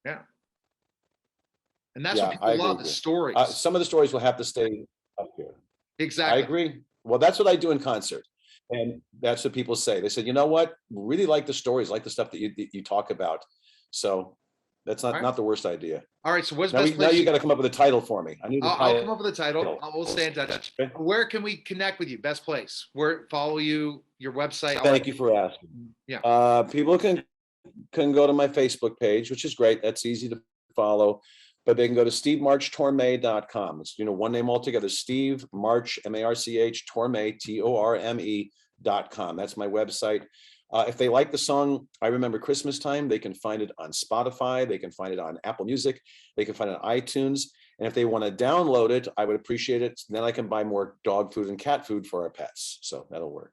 Yeah. And that's what people love, the stories. Some of the stories will have to stay up here. Exactly. I agree. Well, that's what I do in concert. And that's what people say. They said, you know what? Really like the stories, like the stuff that you talk about. So that's not the worst idea. All right. So what's now, best place? Now you got to come up with a title for me. I need I'll come up with a title. We'll stay in touch. Okay. Where can we connect with you? Best place? Where follow you? Your website? Thank you for asking. Yeah. People can go to my Facebook page, which is great. That's easy to follow. But they can go to stevemarchtorme.com. It's, one name altogether, Steve March, M-A-R-C-H, Torme, T-O-R-M-E.com. That's my website. If they like the song, I Remember Christmas Time, they can find it on Spotify. They can find it on Apple Music. They can find it on iTunes. And if they want to download it, I would appreciate it. Then I can buy more dog food and cat food for our pets. So that'll work.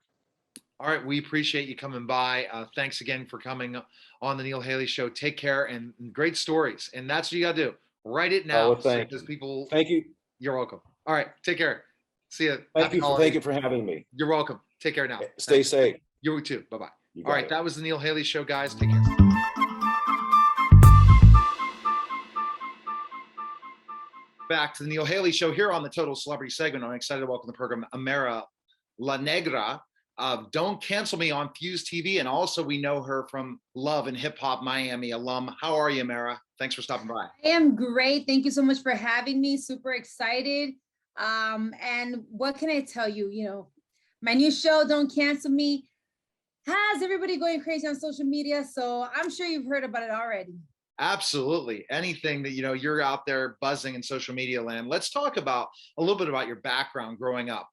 All right. We appreciate you coming by. Thanks again for coming on the Neil Haley Show. Take care, and great stories. And that's what you got to do. Write it now. Because people. Thank you. You're welcome. All right. Take care. See you. Thank you for having me. You're welcome. Take care now. Stay safe. You too. Bye-bye. All right. That was the Neil Haley Show, guys. Take care. Back to the Neil Haley Show here on the Total Celebrity segment. I'm excited to welcome the program Amara La Negra. Don't Cancel Me on Fuse TV. And also, we know her from Love and Hip Hop Miami alum. How are you, Mara? Thanks for stopping by. I am great. Thank you so much for having me. Super excited. And what can I tell you? You know, my new show, Don't Cancel Me, has everybody going crazy on social media. So I'm sure you've heard about it already. Absolutely. Anything that, you're out there buzzing in social media land. Let's talk about a little bit about your background growing up.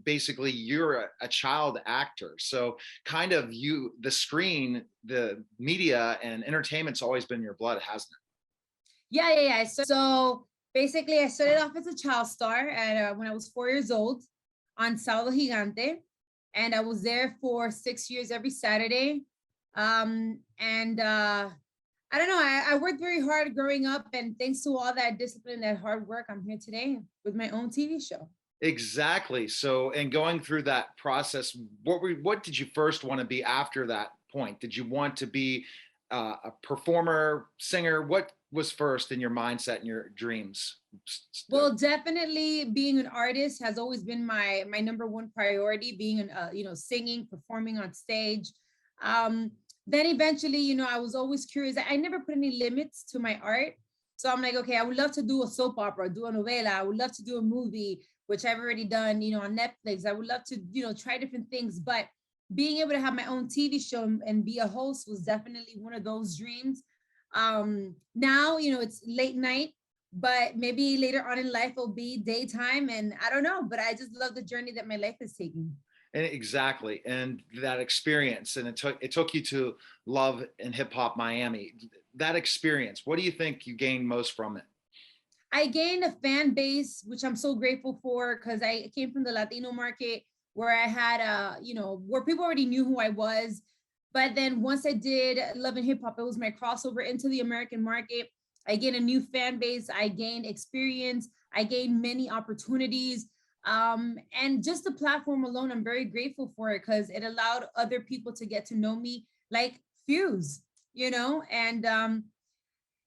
Basically, you're a child actor. So kind of the screen, the media and entertainment's always been in your blood, hasn't it? Yeah. So basically, I started off as a child star when I was 4 years old on Sábado Gigante. And I was there for 6 years every Saturday. I don't know, I worked very hard growing up, and thanks to all that discipline, that hard work, I'm here today with my own TV show. Exactly. So, and going through that process, what did you first want to be after that point? Did you want to be a performer, singer? What was first in your mindset and your dreams? Well, definitely being an artist has always been my number one priority. Being singing, performing on stage. Then eventually, I was always curious. I never put any limits to my art. So I'm like, okay, I would love to do a soap opera, do a novela. I would love to do a movie, which I've already done, on Netflix. I would love to, try different things. But being able to have my own TV show and be a host was definitely one of those dreams. Now, it's late night, but maybe later on in life it'll be daytime. And I don't know, but I just love the journey that my life is taking. And exactly, and that experience, and it took you to Love and Hip Hop Miami. That experience, what do you think you gained most from it? I gained a fan base, which I'm so grateful for, because I came from the Latino market where I had where people already knew who I was. But then once I did Love and Hip Hop, it was my crossover into the American market. I gained a new fan base. I gained experience. I gained many opportunities. And just the platform alone, I'm very grateful for it because it allowed other people to get to know me, like Fuse, and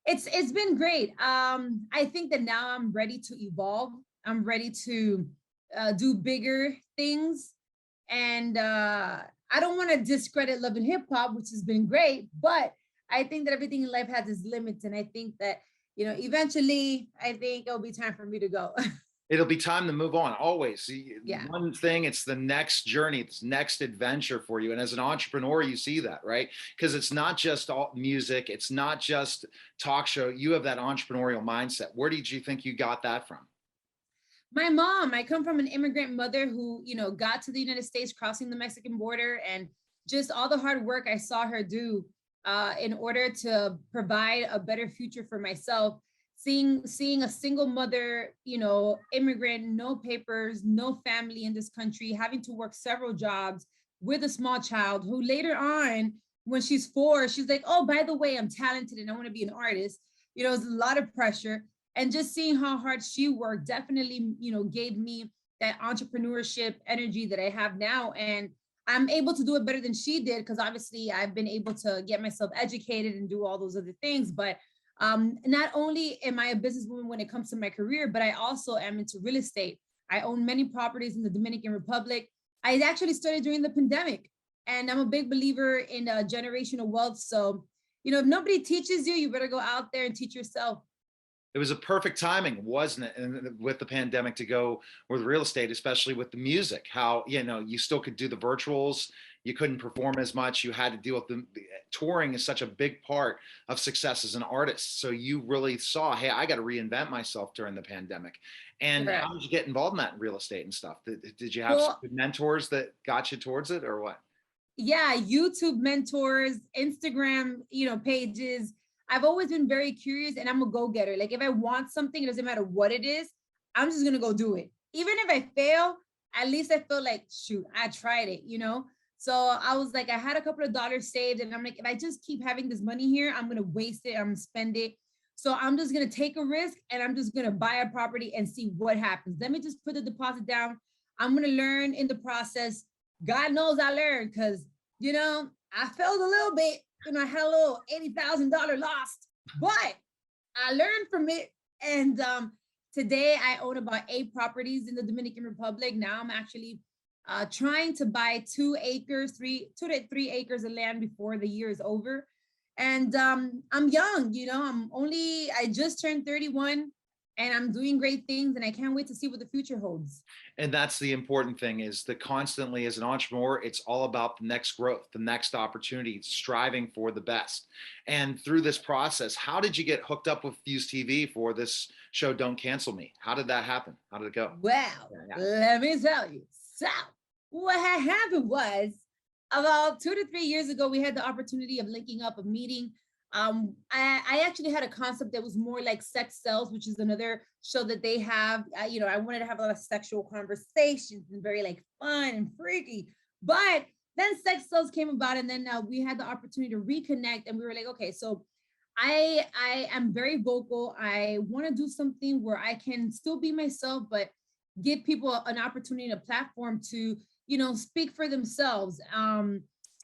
it's been great. I think that now I'm ready to evolve. I'm ready to do bigger things. And I don't want to discredit Love and Hip Hop, which has been great, but I think that everything in life has its limits. And I think that, eventually I think it'll be time for me to go. It'll be time to move on. Always. Yeah. One thing, it's the next journey, it's next adventure for you. And as an entrepreneur, you see that, right? Because it's not just all music, it's not just talk show. You have that entrepreneurial mindset. Where did you think you got that from? My mom. I come from an immigrant mother who, got to the United States crossing the Mexican border, and just all the hard work I saw her do in order to provide a better future for myself. Seeing a single mother, immigrant, no papers, no family in this country, having to work several jobs with a small child, who later on, when she's 4, she's like, oh, by the way, I'm talented and I want to be an artist. It's a lot of pressure. And just seeing how hard she worked definitely, gave me that entrepreneurship energy that I have now. And I'm able to do it better than she did, because obviously I've been able to get myself educated and do all those other things. But not only am I a businesswoman when it comes to my career, but I also am into real estate. I own many properties in the Dominican Republic. I actually started during the pandemic, and I'm a big believer in generational wealth. So, if nobody teaches you, you better go out there and teach yourself. It was a perfect timing, wasn't it? And with the pandemic to go with real estate, especially with the music, how, you still could do the virtuals. You couldn't perform as much. You had to deal with the touring is such a big part of success as an artist. So you really saw, hey, I got to reinvent myself during the pandemic. And Correct. how did you get involved in that real estate and stuff? Did you have some good mentors that got you towards it, or what? Yeah, YouTube mentors, Instagram, pages. I've always been very curious, and I'm a go-getter. Like, if I want something, it doesn't matter what it is, I'm just gonna go do it. Even if I fail, at least I feel like, shoot, I tried it, So I was like, I had a couple of dollars saved, and I'm like, if I just keep having this money here, I'm gonna waste it, I'm gonna spend it. So I'm just gonna take a risk, and I'm just gonna buy a property and see what happens. Let me just put the deposit down. I'm gonna learn in the process. God knows I learned, because I failed a little bit, and I had a little $80,000 loss, but I learned from it. And today I own about 8 properties in the Dominican Republic. Now I'm actually trying to buy 2 to 3 acres of land before the year is over. And I'm young, I just turned 31 and I'm doing great things and I can't wait to see what the future holds. And that's the important thing, is that constantly as an entrepreneur, it's all about the next growth, the next opportunity, striving for the best. And through this process, how did you get hooked up with Fuse TV for this show, Don't Cancel Me? How did that happen? How did it go? Well, let me tell you. So what had happened was about 2 to 3 years ago, we had the opportunity of linking up, a meeting. I actually had a concept that was more like Sex Cells, which is another show that they have. I wanted to have a lot of sexual conversations and very like fun and freaky. But then Sex Cells came about, and then we had the opportunity to reconnect, and we were like, okay, so I am very vocal. I want to do something where I can still be myself, but give people an opportunity and a platform to, speak for themselves.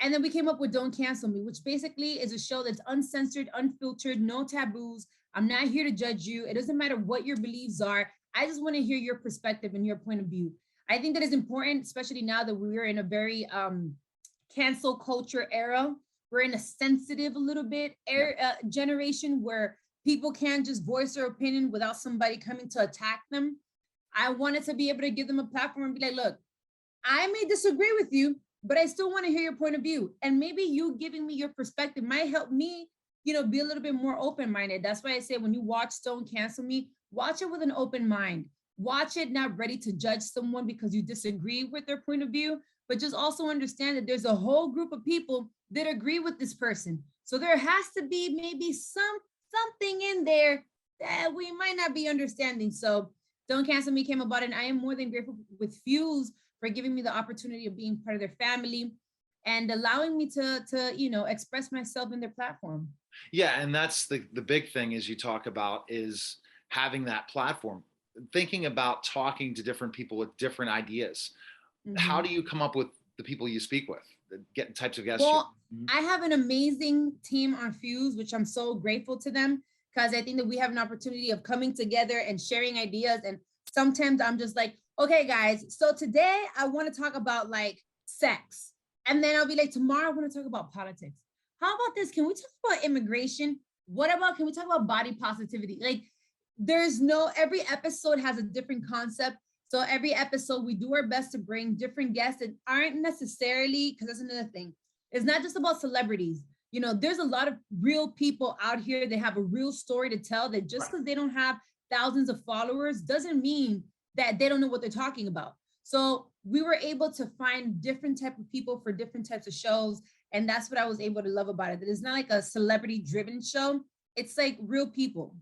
And then we came up with Don't Cancel Me, which basically is a show that's uncensored, unfiltered, no taboos. I'm not here to judge you. It doesn't matter what your beliefs are. I just want to hear your perspective and your point of view. I think that is important, especially now that we're in a very cancel culture era. We're in a sensitive, a little bit generation where people can't just voice their opinion without somebody coming to attack them. I wanted to be able to give them a platform and be like, look, I may disagree with you, but I still want to hear your point of view. And maybe you giving me your perspective might help me, be a little bit more open-minded. That's why I say when you watch Don't Cancel Me, watch it with an open mind. Watch it not ready to judge someone because you disagree with their point of view, but just also understand that there's a whole group of people that agree with this person. So there has to be maybe something in there that we might not be understanding. So Don't Cancel Me came about, and I am more than grateful with Fuse for giving me the opportunity of being part of their family and allowing me to express myself in their platform. Yeah, and that's the big thing, is you talk about, is having that platform, thinking about talking to different people with different ideas. Mm-hmm. How do you come up with the people you speak with, the types of guests? Well, I have an amazing team on Fuse, which I'm so grateful to them, because I think that we have an opportunity of coming together and sharing ideas. And sometimes I'm just like, okay, guys, so today I want to talk about like sex. And then I'll be like, tomorrow I want to talk about politics. How about this? Can we talk about immigration? Can we talk about body positivity? Like every episode has a different concept. So every episode we do our best to bring different guests that aren't necessarily, because that's another thing. It's not just about celebrities. There's a lot of real people out here that have a real story to tell, that just because they don't have thousands of followers doesn't mean that they don't know what they're talking about. So we were able to find different type of people for different types of shows. And that's what I was able to love about it. That it's not like a celebrity driven show. It's like real people.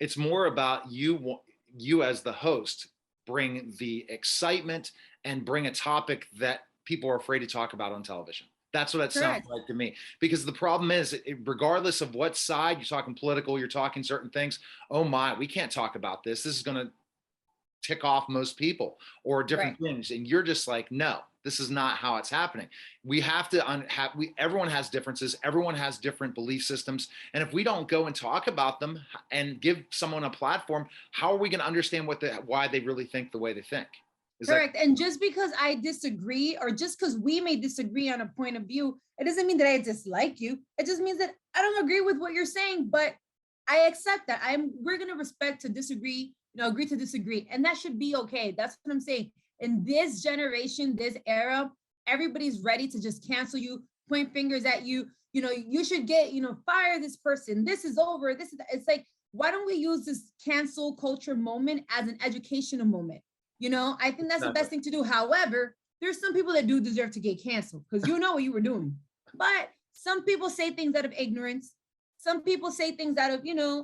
It's more about you as the host, bring the excitement and bring a topic that people are afraid to talk about on television. That's what it sounds like to me. Because the problem is, regardless of what side you're talking political, you're talking certain things, oh my, we can't talk about this. This is going to tick off most people, or different things. And you're just like, no, this is not how it's happening. We have to everyone has differences. Everyone has different belief systems. And if we don't go and talk about them and give someone a platform, how are we going to understand why they really think the way they think? Correct. And just because I disagree, or just because we may disagree on a point of view, it doesn't mean that I dislike you. It just means that I don't agree with what you're saying, but I accept that. We're going to respect to disagree, agree to disagree. And that should be okay. That's what I'm saying. In this generation, this era, everybody's ready to just cancel you, point fingers at you. You should get, fire this person. This is over. It's like, why don't we use this cancel culture moment as an educational moment? I think that's the best thing to do. However, there's some people that do deserve to get canceled because you know what you were doing. But some people say things out of ignorance. Some people say things out of,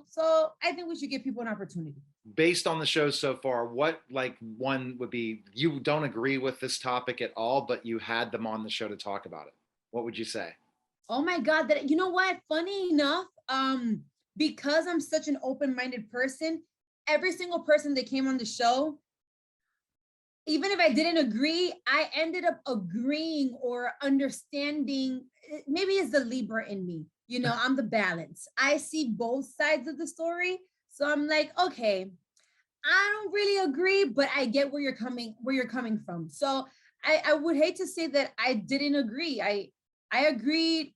so I think we should give people an opportunity. Based on the shows so far, what one would be, you don't agree with this topic at all, but you had them on the show to talk about it? What would you say? Oh my God, you know what? Funny enough, because I'm such an open-minded person, every single person that came on the show, even if I didn't agree, I ended up agreeing or understanding. Maybe it's the Libra in me. I'm the balance. I see both sides of the story. So I'm like, okay, I don't really agree, but I get where you're coming from. So I would hate to say that I didn't agree. I agreed.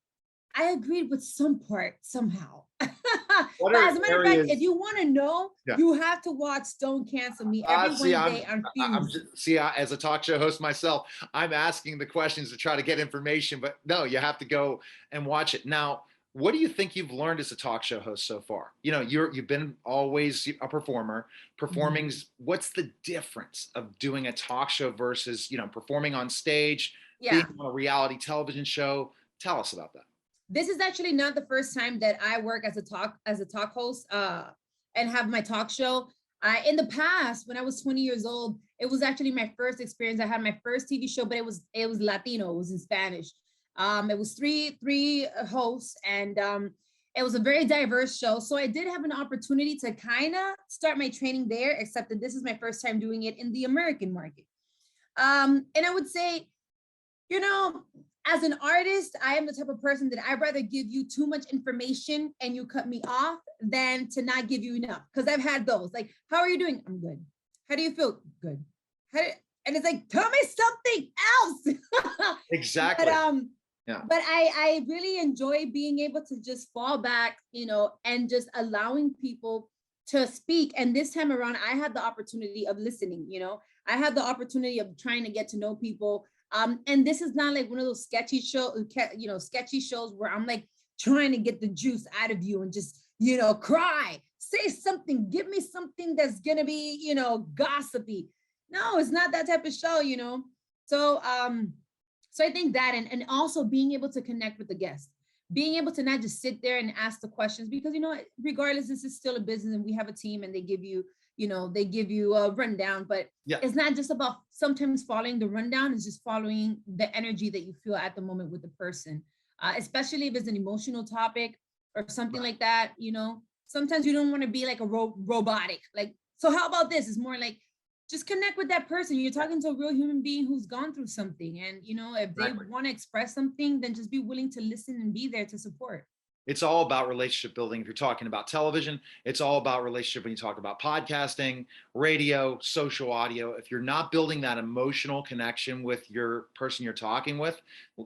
I agreed with some part somehow. What But are as a matter of fact, if areas? you want to know, Yeah. you have to watch Don't Cancel Me every See, Wednesday on I'm Fuse. as a talk show host myself, I'm asking the questions to try to get information, but no, you have to go and watch it. Now, what do you think you've learned as a talk show host so far? You know, you've been always a performer. Mhm. Performing's what's the difference of doing a talk show versus, performing on stage, being Yeah. on a reality television show? Tell us about that. This is actually not the first time that I work as a talk host and have my talk show. In the past, when I was 20 years old, it was actually my first experience. I had my first TV show, but it was Latino. It was in Spanish. It was three hosts, and it was a very diverse show. So I did have an opportunity to kind of start my training there, except that this is my first time doing it in the American market. And I would say, you know, as an artist, I am the type of person that I'd rather give you too much information and you cut me off than to not give you enough. Because I've had those. Like, how are you doing? I'm good. How do you feel? Good. And it's like, tell me something else. but Exactly. Yeah. but I really enjoy being able to just fall back, and just allowing people to speak. And this time around, I had the opportunity of listening. I had the opportunity of trying to get to know people. And this is not like one of those sketchy shows where I'm like trying to get the juice out of you and just, cry, say something, give me something that's gonna be, gossipy. No, it's not that type of show. So I think that, and also being able to connect with the guests, being able to not just sit there and ask the questions, because regardless, this is still a business and we have a team and they give you a rundown, but Yeah. it's not just about sometimes following the rundown, it's just following the energy that you feel at the moment with the person. Especially if it's an emotional topic or something Right. like that. Sometimes you don't want to be like a robotic, like, so how about this? It's more like, just connect with that person. You're talking to a real human being who's gone through something. And, if they Exactly. want to express something, then just be willing to listen and be there to support. It's all about relationship building. If you're talking about television, it's all about relationship when you talk about podcasting, radio, social audio. If you're not building that emotional connection with your person you're talking with,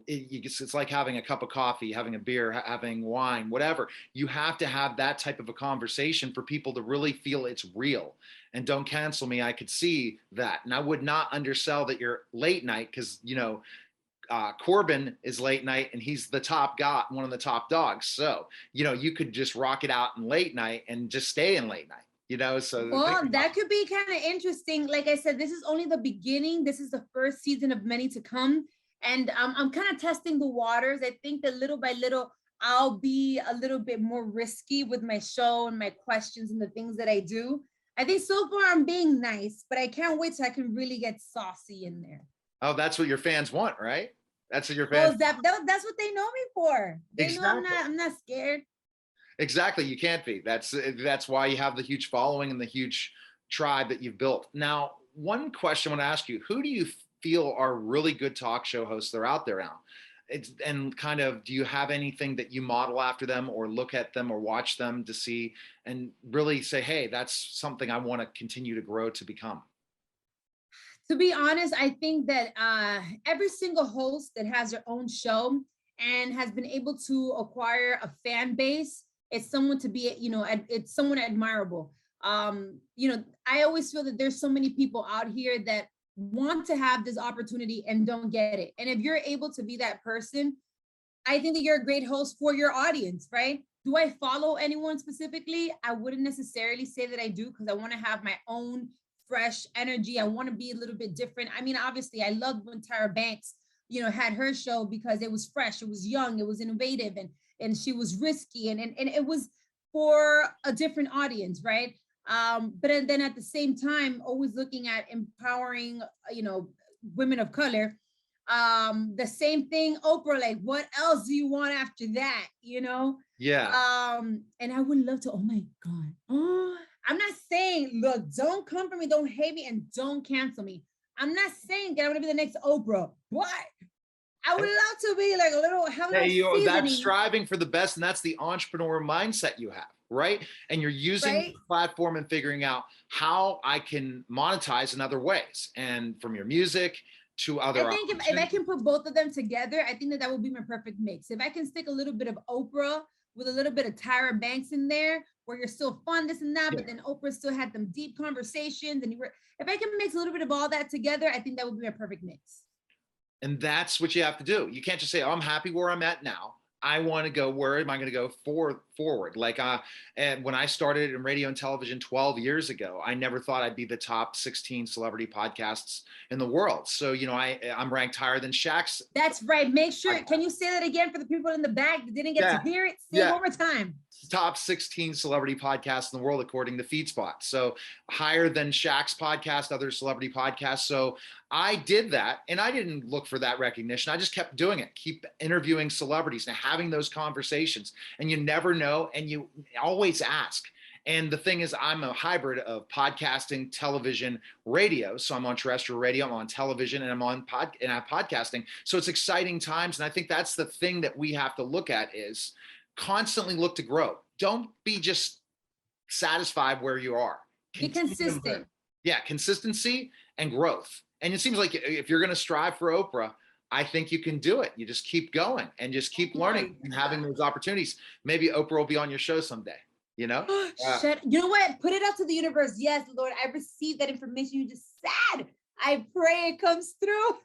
it's like having a cup of coffee, having a beer, having wine, whatever. You have to have that type of a conversation for people to really feel it's real. And Don't Cancel Me, I could see that. And I would not undersell that you're late night because, Corbin is late night and he's the top guy, one of the top dogs. So, you could just rock it out in late night and just stay in late night, so think Well, about that could be kind of interesting. Like I said, this is only the beginning. This is the first season of many to come. And I'm kind of testing the waters. I think that little by little, I'll be a little bit more risky with my show and my questions and the things that I do. I think so far I'm being nice, but I can't wait till I can really get saucy in there. Oh, that's what your fans want, right? That's what your Well, fans that's what they know me for. They know exactly. I'm not scared. Exactly. You can't be. That's why you have the huge following and the huge tribe that you've built. Now, one question I want to ask you, who do you feel are really good talk show hosts that are out there now? And kind of, do you have anything that you model after them or look at them or watch them to see and really say, hey, that's something I want to continue to grow to become? To be honest, I think that every single host that has their own show and has been able to acquire a fan base, it's someone to be, it's someone admirable. I always feel that there's so many people out here that want to have this opportunity and don't get it. And if you're able to be that person, I think that you're a great host for your audience, right? Do I follow anyone specifically? I wouldn't necessarily say that I do because I want to have my own fresh energy. I want to be a little bit different. I mean, obviously, I loved when Tyra Banks, had her show because it was fresh, it was young, it was innovative, and she was risky, and it was for a different audience, right? But then at the same time, always looking at empowering, women of color. The same thing, Oprah, like, what else do you want after that? Yeah. And I would love to, oh my God. Oh, I'm not saying, look, don't come for me, don't hate me, and don't cancel me. I'm not saying that I'm gonna be the next Oprah, but I would love to be like have a Hey, little that's seasoning, striving for the best, and that's the entrepreneur mindset you have, right? And you're using right? the platform and figuring out how I can monetize in other ways, and from your music two other I think if I opportunities. can put both of them together, I think that would be my perfect mix. If I can stick a little bit of Oprah with a little bit of Tyra Banks in there, where you're still fun, this and that, Yeah. but then Oprah still had them deep conversations, and if I can mix a little bit of all that together, I think that would be a perfect mix. And that's what you have to do. You can't just say, oh, I'm happy where I'm at now. I want to go, where am I going to go forward? Like, and when I started in radio and television 12 years ago, I never thought I'd be the top 16 celebrity podcasts in the world. So, you know, I'm ranked higher than Shaq's. That's right. Make sure, can you say that again for the people in the back that didn't get to hear it? Say it one more time. Top 16 celebrity podcasts in the world, according to FeedSpot. So higher than Shaq's podcast, other celebrity podcasts. So I did that, and I didn't look for that recognition. I just kept doing it, keep interviewing celebrities and having those conversations. And you never know, and you always ask. And the thing is, I'm a hybrid of podcasting, television, radio. So I'm on terrestrial radio, I'm on television, and I'm podcasting. So it's exciting times. And I think that's the thing that we have to look at is constantly look to grow. Don't be just satisfied where you are. Be consistent. Yeah, consistency and growth. And it seems like if you're going to strive for Oprah, I think you can do it. You just keep going and just keep learning and having those opportunities. Maybe Oprah will be on your show someday, you know? You know what? Put it out to the universe. Yes, Lord, I received that information you just said. I pray it comes through.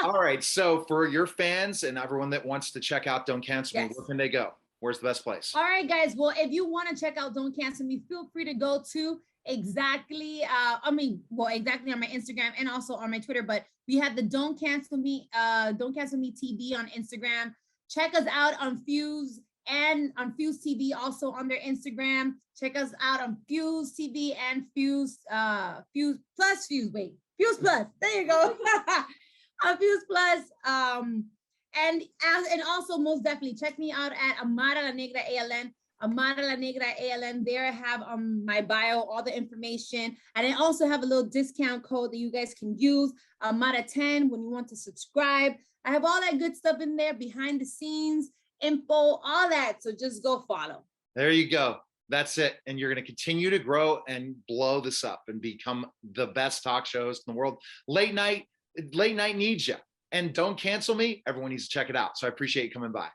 All right. So for your fans and everyone that wants to check out Don't Cancel Me, where can they go? Where's the best place? All right, guys. Well, if you want to check out Don't Cancel Me, feel free to go to exactly on my Instagram and also on my Twitter, but we have the Don't Cancel Me TV on Instagram. Check us out on Fuse and on Fuse TV, also on their Instagram. Check us out on Fuse TV and Fuse Plus. There you go. On Fuse Plus. And also most definitely check me out at Amara La Negra ALN. Amara La Negra ALN. There I have on my bio all the information. And I also have a little discount code that you guys can use, Amara10, when you want to subscribe. I have all that good stuff in there, behind the scenes, info, all that. So just go follow. There you go. That's it. And you're going to continue to grow and blow this up and become the best talk show host in the world. Late night needs you. And Don't Cancel Me. Everyone needs to check it out. So I appreciate you coming by.